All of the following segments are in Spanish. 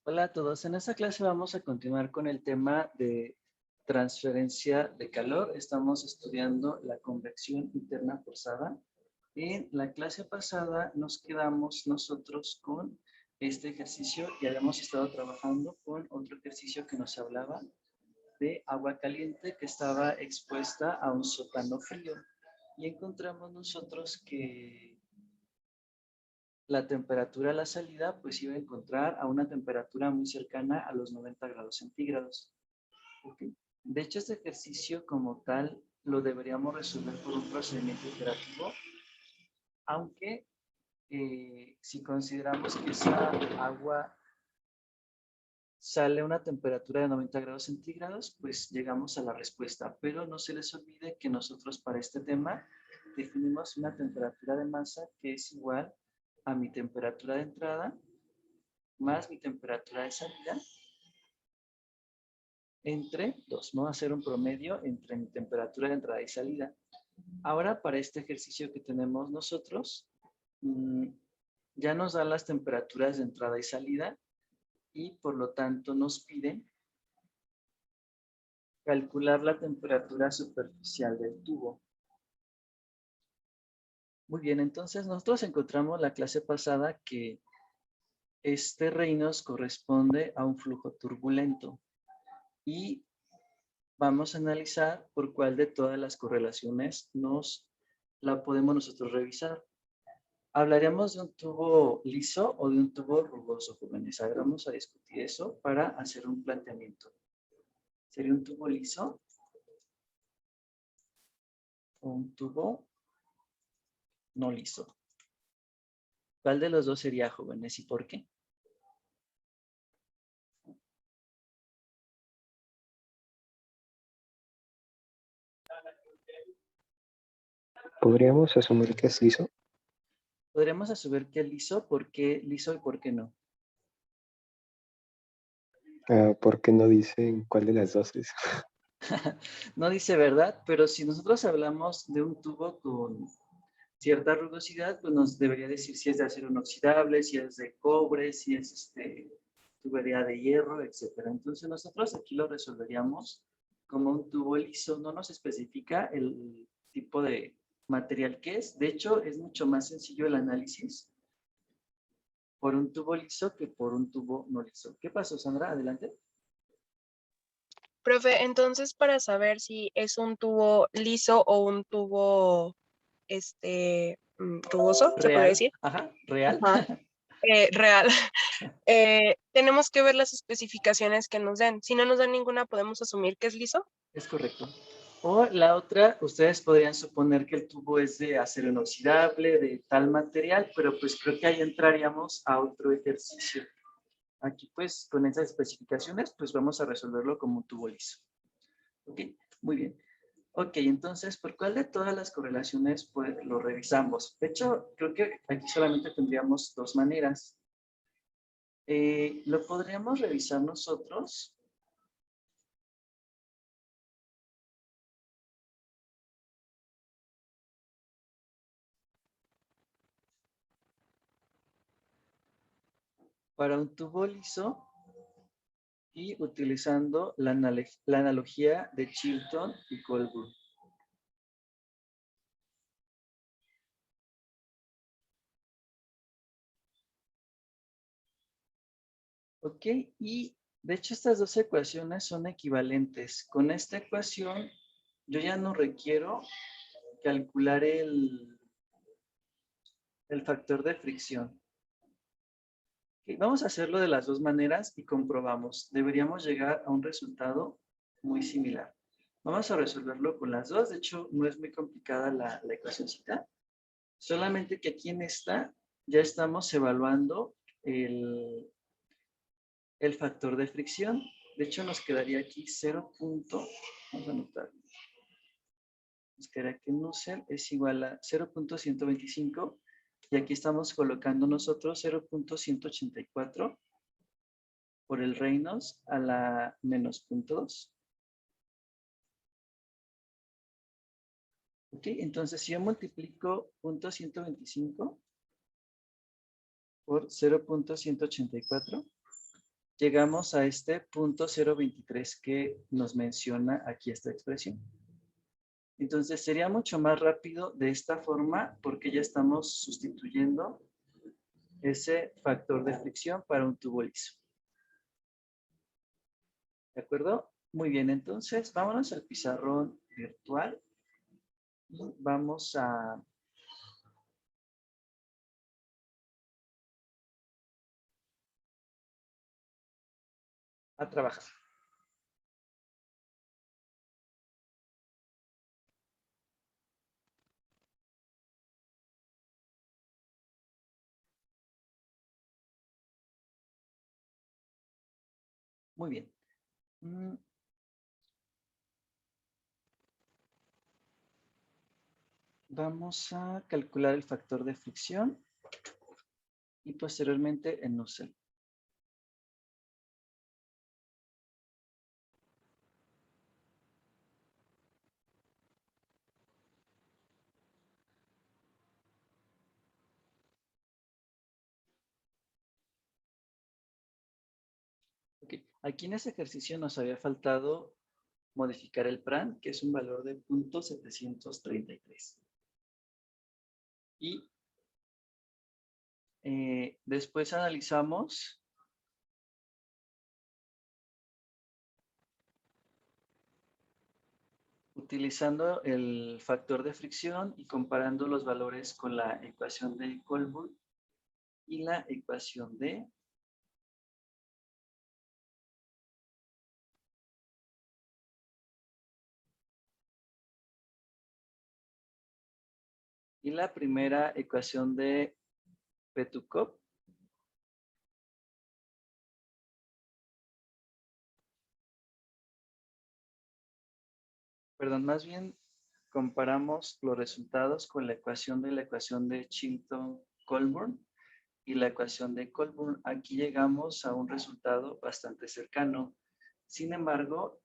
Hola a todos. En esta clase vamos a continuar con el tema de transferencia de calor. Estamos estudiando la convección interna forzada. En la clase pasada nos quedamos nosotros con este ejercicio y habíamos estado trabajando con otro ejercicio que nos hablaba de agua caliente que estaba expuesta a un sótano frío. Y encontramos nosotros que la temperatura a la salida pues iba a encontrar a una temperatura muy cercana a los 90 grados centígrados. ¿Okay? De hecho, este ejercicio como tal lo deberíamos resolver por un procedimiento iterativo, aunque si consideramos que esa agua sale a una temperatura de 90 grados centígrados, pues llegamos a la respuesta. Pero no se les olvide que nosotros para este tema definimos una temperatura de masa que es igual a mi temperatura de entrada más mi temperatura de salida entre 2. Vamos a hacer un promedio entre mi temperatura de entrada y salida. Ahora, para este ejercicio que tenemos nosotros, ya nos dan las temperaturas de entrada y salida y por lo tanto nos piden calcular la temperatura superficial del tubo. Muy bien, entonces nosotros encontramos la clase pasada que este Reynolds corresponde a un flujo turbulento y vamos a analizar por cuál de todas las correlaciones la podemos nosotros revisar. ¿Hablaremos de un tubo liso o de un tubo rugoso, jóvenes? A ver, vamos a discutir eso para hacer un planteamiento. ¿Sería un tubo liso o un tubo no liso? ¿Cuál de los dos sería, jóvenes, y por qué? ¿Podríamos asumir que es liso? Podríamos asumir que es liso. ¿Por qué liso y por qué no? ¿Por qué no dicen cuál de las dos es? No dice verdad, pero si nosotros hablamos de un tubo con cierta rugosidad, pues nos debería decir si es de acero inoxidable, si es de cobre, si es tubería de hierro, etcétera. Entonces nosotros aquí lo resolveríamos como un tubo liso. No nos especifica el tipo de material que es. De hecho, es mucho más sencillo el análisis por un tubo liso que por un tubo no liso. ¿Qué pasó, Sandra? Adelante. Profe, entonces para saber si es un tubo liso o un tubo rugoso, ¿se podría Real. decir? Ajá, real. Ajá. Real. Tenemos que ver las especificaciones que nos den. Si no nos dan ninguna, podemos asumir que es liso. Es correcto. O la otra, ustedes podrían suponer que el tubo es de acero inoxidable, de tal material, pero pues creo que ahí entraríamos a otro ejercicio. Aquí pues con esas especificaciones pues vamos a resolverlo como un tubo liso. ¿Ok? Muy bien. Ok, entonces, ¿por cuál de todas las correlaciones pues lo revisamos? De hecho, creo que aquí solamente tendríamos dos maneras. Lo podríamos revisar nosotros para un tubo liso y utilizando la analogía de Chilton y Colburn. Ok, y de hecho estas dos ecuaciones son equivalentes. Con esta ecuación yo ya no requiero calcular el factor de fricción. Okay, vamos a hacerlo de las dos maneras y comprobamos. Deberíamos llegar a un resultado muy similar. Vamos a resolverlo con las dos. De hecho, no es muy complicada la ecuacióncita. Solamente que aquí en esta ya estamos evaluando el factor de fricción. De hecho, nos quedaría aquí 0. Vamos a anotar. Nos quedaría que Nusselt es igual a 0.125 y aquí estamos colocando nosotros 0.184 por el Reynolds a la menos 0.2. Ok, entonces si yo multiplico 0.125 por 0.184, llegamos a este punto 0.23 que nos menciona aquí esta expresión. Entonces sería mucho más rápido de esta forma porque ya estamos sustituyendo ese factor de fricción para un tubo liso. ¿De acuerdo? Muy bien, entonces vámonos al pizarrón virtual y vamos a trabajar. Muy bien. Vamos a calcular el factor de fricción y posteriormente el Nusselt. Okay. Aquí en este ejercicio nos había faltado modificar el PRAN, que es un valor de 0.733. Y después analizamos utilizando el factor de fricción y comparando los valores con la ecuación de Colburn y la ecuación de la primera ecuación de Petukov. Perdón, más bien comparamos los resultados con la ecuación de Chilton-Colburn y la ecuación de Colburn. Aquí llegamos a un resultado bastante cercano. Sin embargo,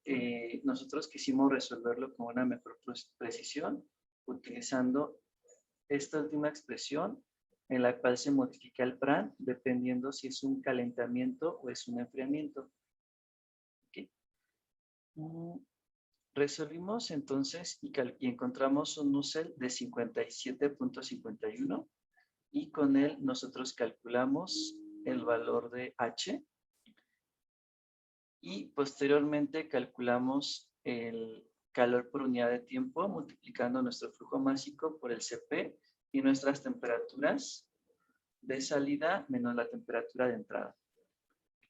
nosotros quisimos resolverlo con una mejor precisión utilizando esta última expresión en la cual se modifica el PRAN dependiendo si es un calentamiento o es un enfriamiento. Okay. Resolvimos entonces y encontramos un Nusselt de 57.51 y con él nosotros calculamos el valor de H y posteriormente calculamos el calor por unidad de tiempo multiplicando nuestro flujo másico por el Cp y nuestras temperaturas de salida menos la temperatura de entrada.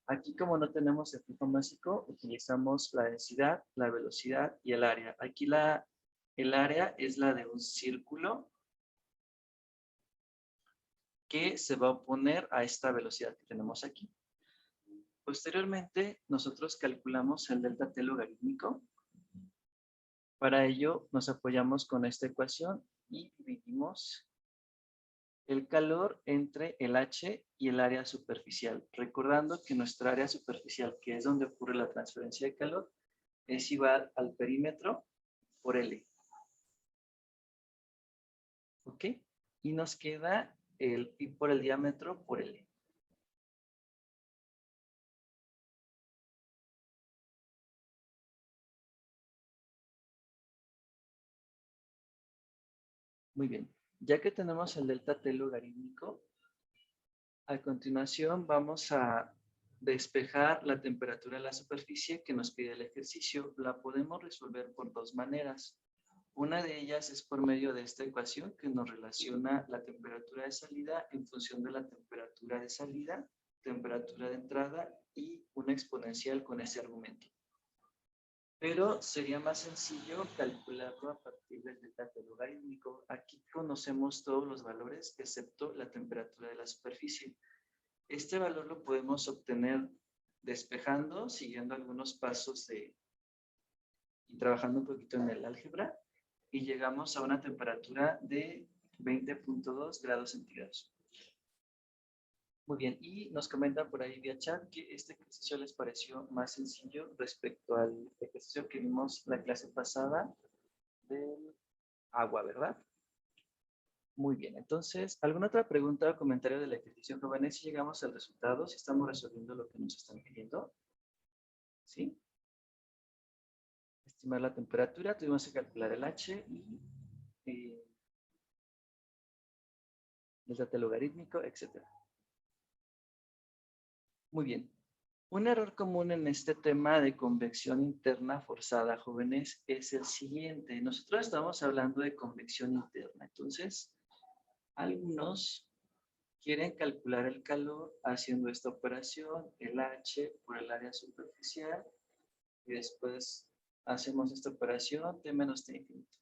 Aquí, como no tenemos el flujo másico, utilizamos la densidad, la velocidad y el área. Aquí el área es la de un círculo que se va a oponer a esta velocidad que tenemos aquí. Posteriormente, nosotros calculamos el delta T logarítmico. Para ello, nos apoyamos con esta ecuación y dividimos el calor entre el H y el área superficial. Recordando que nuestra área superficial, que es donde ocurre la transferencia de calor, es igual al perímetro por L. ¿Ok? Y nos queda el pi por el diámetro por L. Muy bien. Ya que tenemos el delta T logarítmico, a continuación vamos a despejar la temperatura de la superficie que nos pide el ejercicio. La podemos resolver por dos maneras. Una de ellas es por medio de esta ecuación que nos relaciona la temperatura de salida en función de la temperatura de salida, temperatura de entrada y una exponencial con ese argumento. Pero sería más sencillo calcularlo a partir del delta T logarítmico. Aquí conocemos todos los valores excepto la temperatura de la superficie. Este valor lo podemos obtener despejando, siguiendo algunos pasos y trabajando un poquito en el álgebra, y llegamos a una temperatura de 20.2 grados centígrados. Muy bien, y nos comentan por ahí vía chat que este ejercicio les pareció más sencillo respecto al ejercicio que vimos la clase pasada del agua, ¿verdad? Muy bien, entonces, ¿alguna otra pregunta o comentario del ejercicio, jóvenes? Si llegamos al resultado, si estamos resolviendo lo que nos están pidiendo. ¿Sí? Estimar la temperatura, tuvimos que calcular el H y el dato logarítmico, etc. Muy bien. Un error común en este tema de convección interna forzada, jóvenes, es el siguiente. Nosotros estamos hablando de convección interna. Entonces, algunos quieren calcular el calor haciendo esta operación, el H por el área superficial, y después hacemos esta operación T menos T infinito.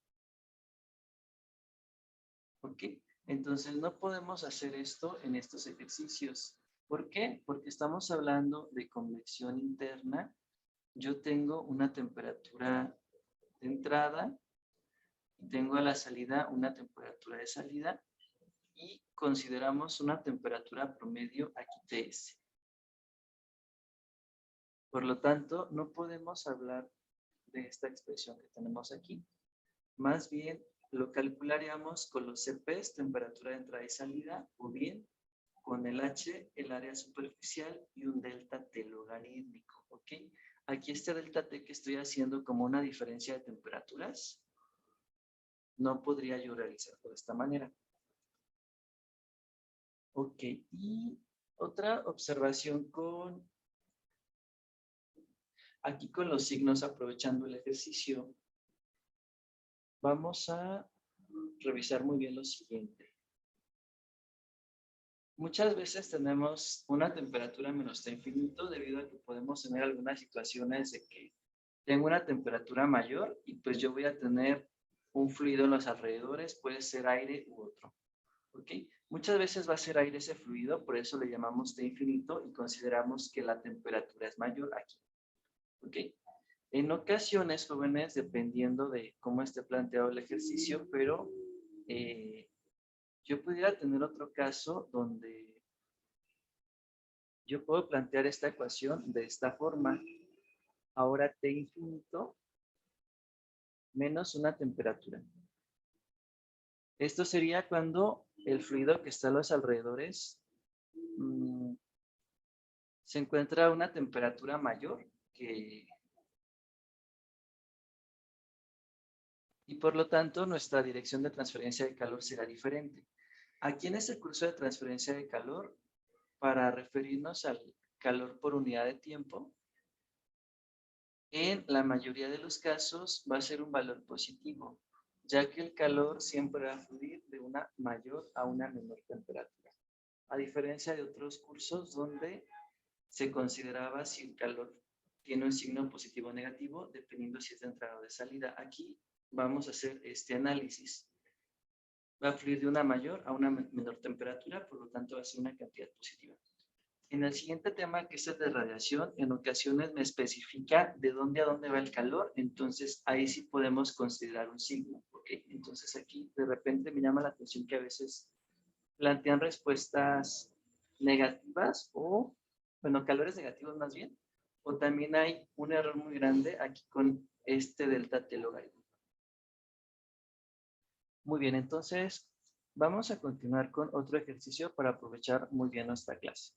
¿Ok? Entonces no podemos hacer esto en estos ejercicios. ¿Por qué? Porque estamos hablando de convección interna. Yo tengo una temperatura de entrada, y tengo a la salida una temperatura de salida, y consideramos una temperatura promedio aquí Ts. Por lo tanto, no podemos hablar de esta expresión que tenemos aquí. Más bien, lo calcularíamos con los CPs, temperatura de entrada y salida, o bien con el H, el área superficial, y un delta T logarítmico, ¿ok? Aquí este delta T que estoy haciendo como una diferencia de temperaturas, no podría yo realizar de esta manera. Ok, y otra observación aquí con los signos, aprovechando el ejercicio, vamos a revisar muy bien lo siguiente. Muchas veces tenemos una temperatura menos T infinito debido a que podemos tener algunas situaciones de que tengo una temperatura mayor y pues yo voy a tener un fluido en los alrededores, puede ser aire u otro. ¿Ok? Muchas veces va a ser aire ese fluido, por eso le llamamos T infinito y consideramos que la temperatura es mayor aquí. ¿Ok? En ocasiones, jóvenes, dependiendo de cómo esté planteado el ejercicio, pero yo pudiera tener otro caso donde yo puedo plantear esta ecuación de esta forma. Ahora T infinito menos una temperatura. Esto sería cuando el fluido que está a los alrededores se encuentra a una temperatura mayor y por lo tanto nuestra dirección de transferencia de calor será diferente. Aquí en este curso de transferencia de calor, para referirnos al calor por unidad de tiempo, en la mayoría de los casos va a ser un valor positivo, ya que el calor siempre va a fluir de una mayor a una menor temperatura. A diferencia de otros cursos donde se consideraba si el calor tiene un signo positivo o negativo, dependiendo si es de entrada o de salida. Aquí vamos a hacer este análisis. Va a fluir de una mayor a una menor temperatura, por lo tanto va a ser una cantidad positiva. En el siguiente tema, que es el de radiación, en ocasiones me especifica de dónde a dónde va el calor, entonces ahí sí podemos considerar un signo, ¿ok? Entonces aquí de repente me llama la atención que a veces plantean respuestas negativas o, bueno, calores negativos más bien, o también hay un error muy grande aquí con este delta T logarítmico. Muy bien, entonces vamos a continuar con otro ejercicio para aprovechar muy bien nuestra clase.